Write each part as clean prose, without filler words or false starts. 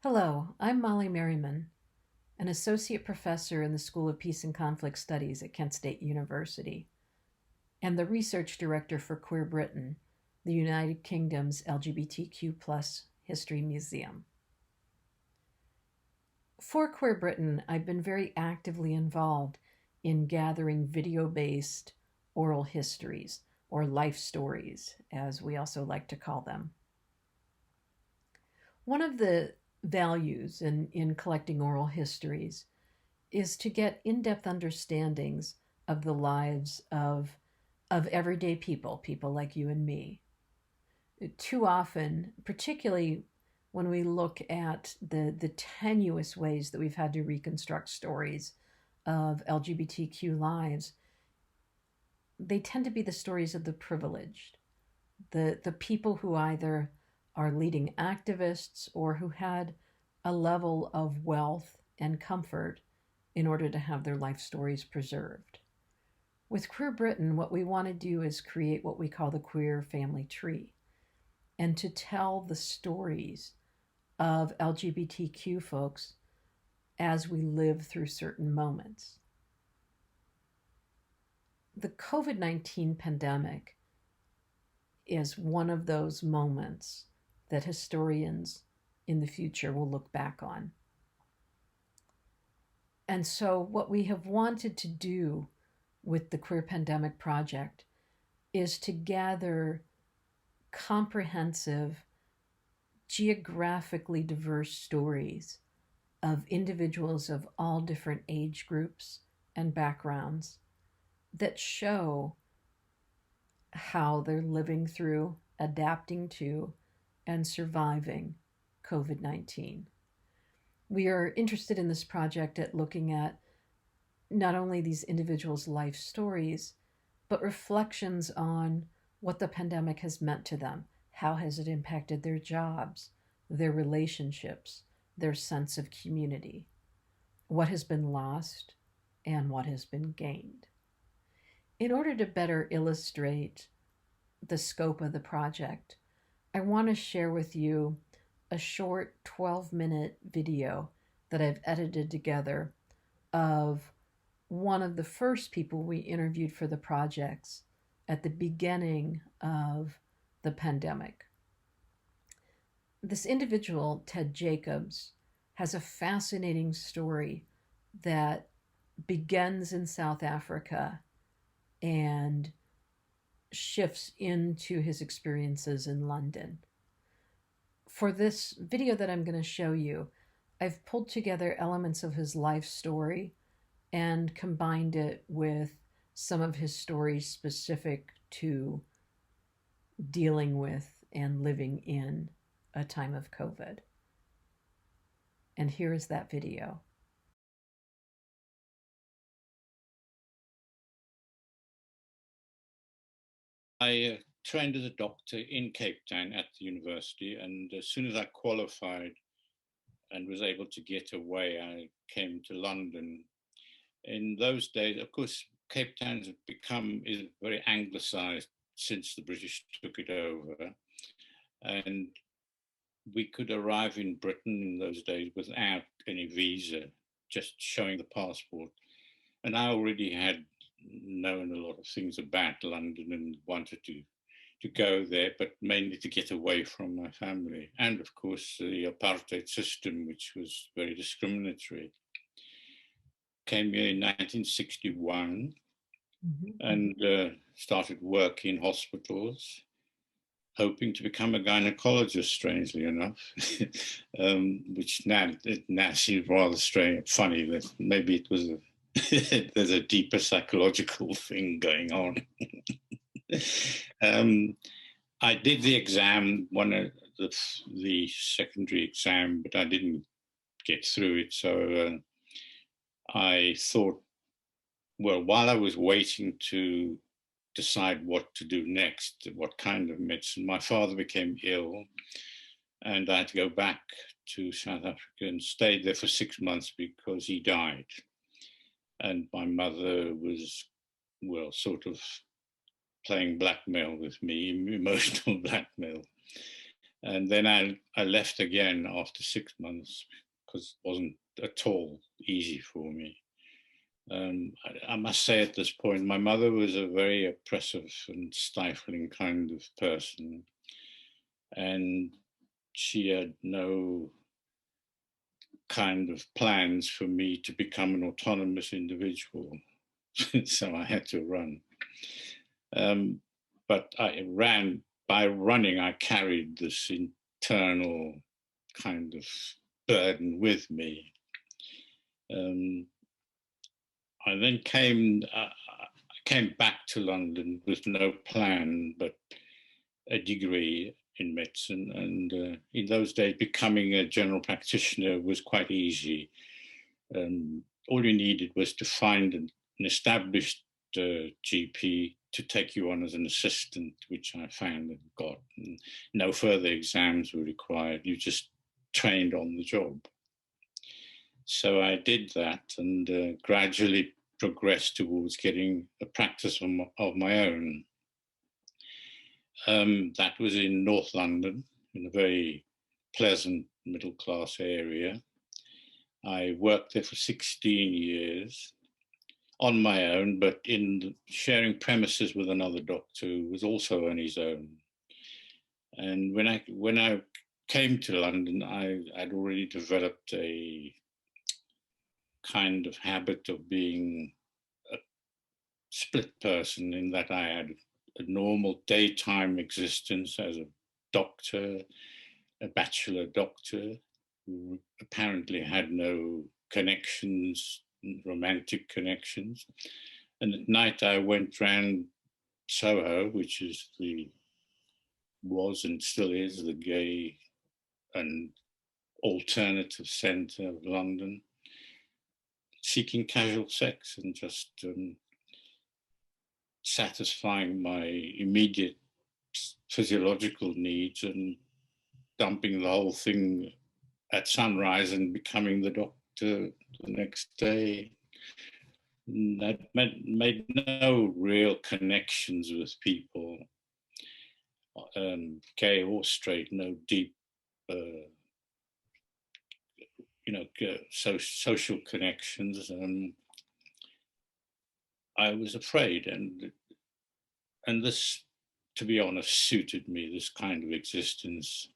Hello, I'm Molly Merriman, an associate professor in the School of Peace and Conflict Studies at Kent State University, and the research director for Queer Britain, the United Kingdom's LGBTQ history museum. For Queer Britain, I've been very actively involved in gathering video based oral histories, or life stories, as we also like to call them. One of the values in collecting oral histories is to get in-depth understandings of the lives of everyday people, people like you and me. Too often, particularly when we look at the tenuous ways that we've had to reconstruct stories of LGBTQ lives, they tend to be the stories of the privileged, the people who either are leading activists or who had a level of wealth and comfort in order to have their life stories preserved. With Queer Britain, what we want to do is create what we call the queer family tree and to tell the stories of LGBTQ folks as we live through certain moments. The COVID 19 pandemic is one of those moments that historians in the future will look back on. And so, what we have wanted to do with the Queer Pandemic Project is to gather comprehensive, geographically diverse stories of individuals of all different age groups and backgrounds that show how they're living through, adapting to, and surviving COVID 19. We are interested in this project at looking at not only these individuals' life stories, but reflections on what the pandemic has meant to them. How has it impacted their jobs, their relationships, their sense of community? What has been lost and what has been gained? In order to better illustrate the scope of the project, I want to share with you a short 12-minute video that I've edited together of one of the first people we interviewed for the projects at the beginning of the pandemic. This individual, Ted Jacobs, has a fascinating story that begins in South Africa and shifts into his experiences in London. For this video that I'm going to show you, I've pulled together elements of his life story and combined it with some of his stories specific to dealing with and living in a time of COVID. And here is that video. I trained as a doctor in Cape Town at the university, and as soon as I qualified and was able to get away, I came to London. In those days, of course, Cape Town has is very anglicised since the British took it over, and we could arrive in Britain in those days without any visa, just showing the passport. And I already had known a lot of things about London and wanted to go there, but mainly to get away from my family. And of course, the apartheid system, which was very discriminatory. Came here in 1961 and started work in hospitals, hoping to become a gynecologist, strangely enough, which now seems rather strange, funny that maybe it was there's a deeper psychological thing going on. I did the exam, one of the secondary exam, but I didn't get through it. So I thought, well, while I was waiting to decide what to do next, what kind of medicine, my father became ill, and I had to go back to South Africa and stayed there for 6 months because he died. And my mother was, well, sort of playing blackmail with me, emotional blackmail. And then I left again after 6 months because it wasn't at all easy for me. I must say at this point, my mother was a very oppressive and stifling kind of person, and she had no kind of plans for me to become an autonomous individual. So I had to run. Um, but by running, I carried this internal kind of burden with me. Um, I then came back to London with no plan but a degree in medicine. And in those days, becoming a general practitioner was quite easy. All you needed was to find an established GP to take you on as an assistant, which I found and got. And no further exams were required. You just trained on the job. So I did that and gradually progressed towards getting a practice of my own. That was in North London, in a very pleasant middle class area. I worked there for 16 years on my own, but in sharing premises with another doctor who was also on his own. And when I came to London, I'd already developed a kind of habit of being a split person, in that I had a normal daytime existence as a doctor, a bachelor doctor who apparently had no connections, romantic connections. And at night I went round Soho, which was and still is the gay and alternative centre of London, seeking casual sex and just satisfying my immediate physiological needs and dumping the whole thing at sunrise and becoming the doctor the next day. That made no real connections with people, gay or straight, no deep, social connections. I was afraid, and this, to be honest, suited me. This kind of existence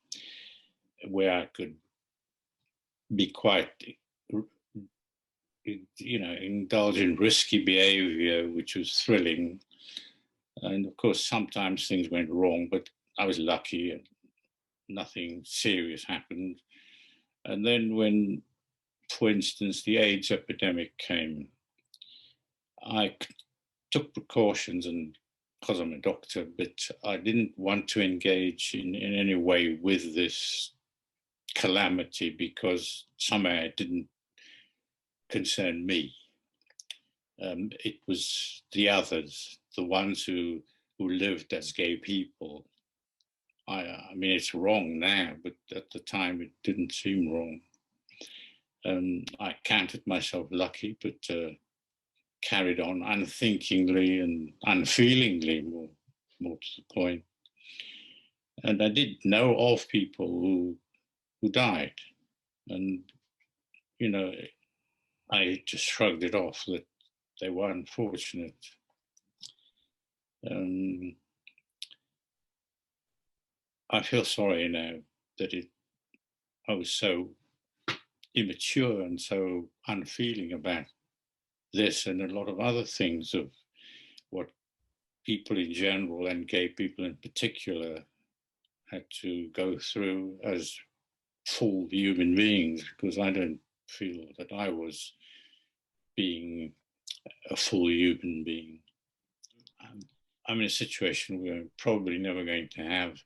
where I could be quite, indulge in risky behavior, which was thrilling. And of course, sometimes things went wrong, but I was lucky and nothing serious happened. And then when, for instance, the AIDS epidemic came, I took precautions, and because I'm a doctor, but I didn't want to engage in any way with this calamity because somehow it didn't concern me. It was the others, the ones who lived as gay people. I mean, it's wrong now, but at the time it didn't seem wrong. I counted myself lucky, but carried on unthinkingly and unfeelingly, more to the point. And I did know of people who died, and I just shrugged it off that they were unfortunate. I feel sorry now that I was so immature and so unfeeling about this and a lot of other things of what people in general and gay people in particular had to go through as full human beings, because I don't feel that I was being a full human being. I'm in a situation where I'm probably never going to have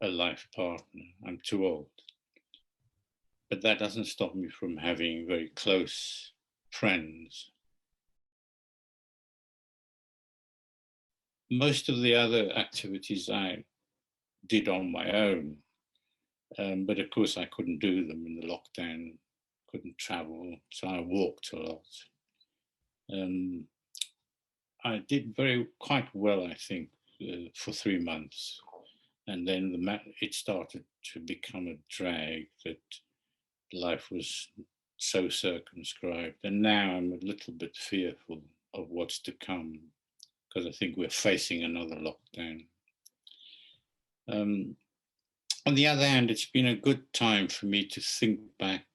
a life partner. I'm too old. But that doesn't stop me from having very close friends. Most of the other activities I did on my own, but of course I couldn't do them in the lockdown, couldn't travel, so I walked a lot. I did quite well, I think, for 3 months. and then it started to become a drag that life was so circumscribed. And now I'm a little bit fearful of what's to come because I think we're facing another lockdown. Um, on the other hand, it's been a good time for me to think back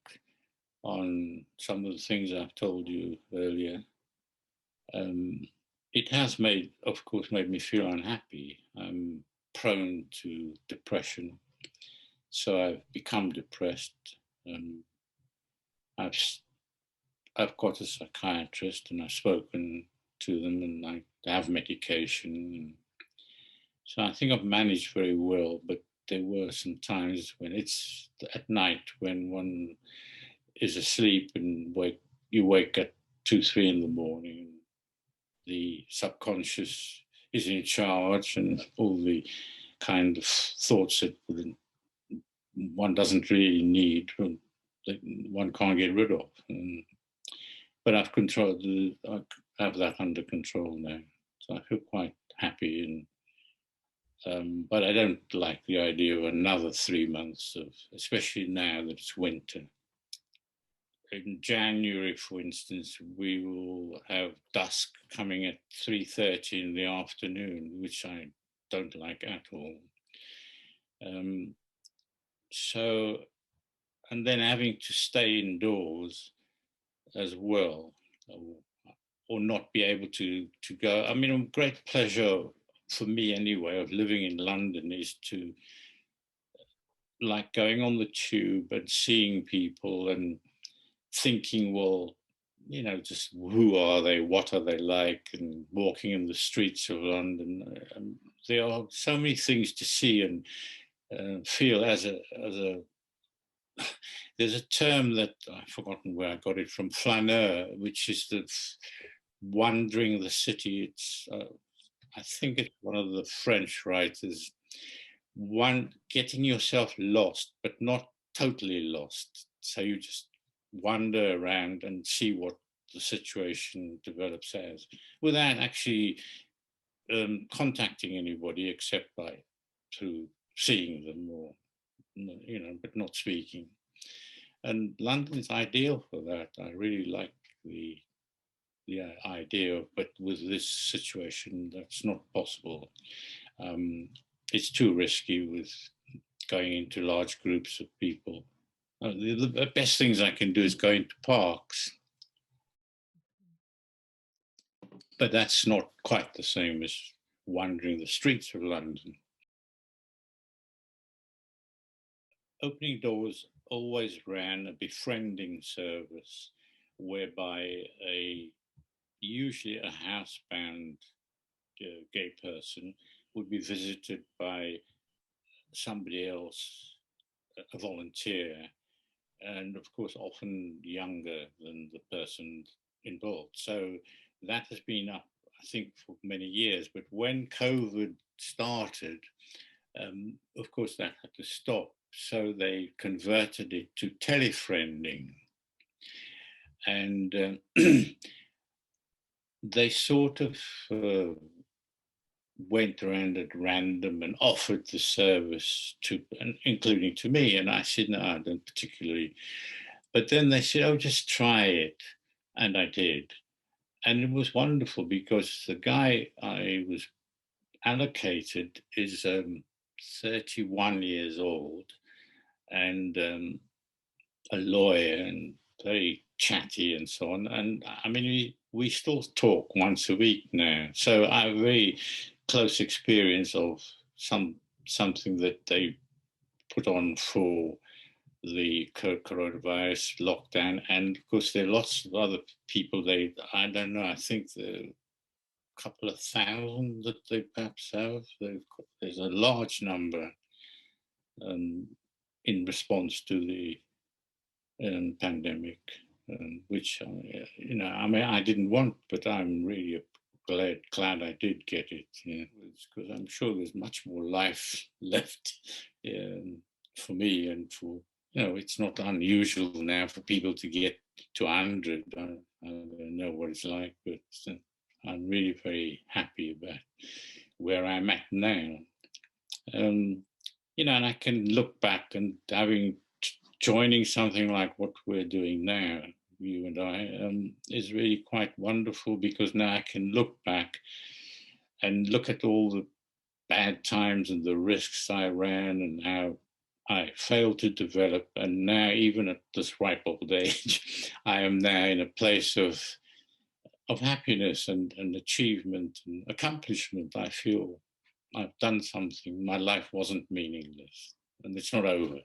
on some of the things I've told you earlier. Um, it has of course, made me feel unhappy. I'm prone to depression, so I've become depressed. Um, I've I've got a psychiatrist, and I've spoken to them, and I have medication. So I think I've managed very well, but there were some times when it's at night when one is asleep and you wake at 2, 3 in the morning. The subconscious is in charge, and all the kind of thoughts that one doesn't really need, that one can't get rid of. But I have that under control now, so I feel quite happy. But I don't like the idea of another 3 months of, especially now that it's winter. In January, for instance, we will have dusk coming at 3:30 in the afternoon, which I don't like at all. Um, so, and then having to stay indoors as well, or not be able to go. I mean, a great pleasure for me anyway of living in London is to like going on the tube and seeing people and thinking, well, just who are they? What are they like? And walking in the streets of London, there are so many things to see and feel as a. There's a term that I've forgotten where I got it from, flaneur, which is the wandering the city. It's I think it's one of the French writers. One getting yourself lost, but not totally lost. So you just wander around and see what the situation develops as, without actually contacting anybody except by through seeing them, or but not speaking. And London is ideal for that. I really like the idea, but with this situation, that's not possible. Um, it's too risky with going into large groups of people. The best things I can do is go into parks, but that's not quite the same as wandering the streets of London. Opening Doors always ran a befriending service whereby usually a housebound gay person would be visited by somebody else, a volunteer, and of course often younger than the person involved. So that has been up, I think, for many years. But when COVID started, of course that had to stop. So they converted it to telefriending. And they sort of went around at random and offered the service to, including to me. And I said, no, I don't particularly. But then they said, oh, just try it. And I did. And it was wonderful because the guy I was allocated is 31 years old and a lawyer and very chatty and so on. And I mean, we still talk once a week now. So I have a very close experience of something that they put on for the coronavirus lockdown. And of course, there are lots of other people. I don't know, I think the couple of thousand that they perhaps have. There's a large number um, in response to the pandemic, which I mean, I didn't want, but I'm really glad I did get it. Because I'm sure there's much more life left for me, and for it's not unusual now for people to get to 100. I don't know what it's like, but I'm really very happy about where I'm at now. Um, and I can look back and joining something like what we're doing now, you and I, is really quite wonderful because now I can look back and look at all the bad times and the risks I ran and how I failed to develop. And now, even at this ripe old age, I am now in a place of happiness and achievement and accomplishment. I feel I've done something. My life wasn't meaningless, and it's not over.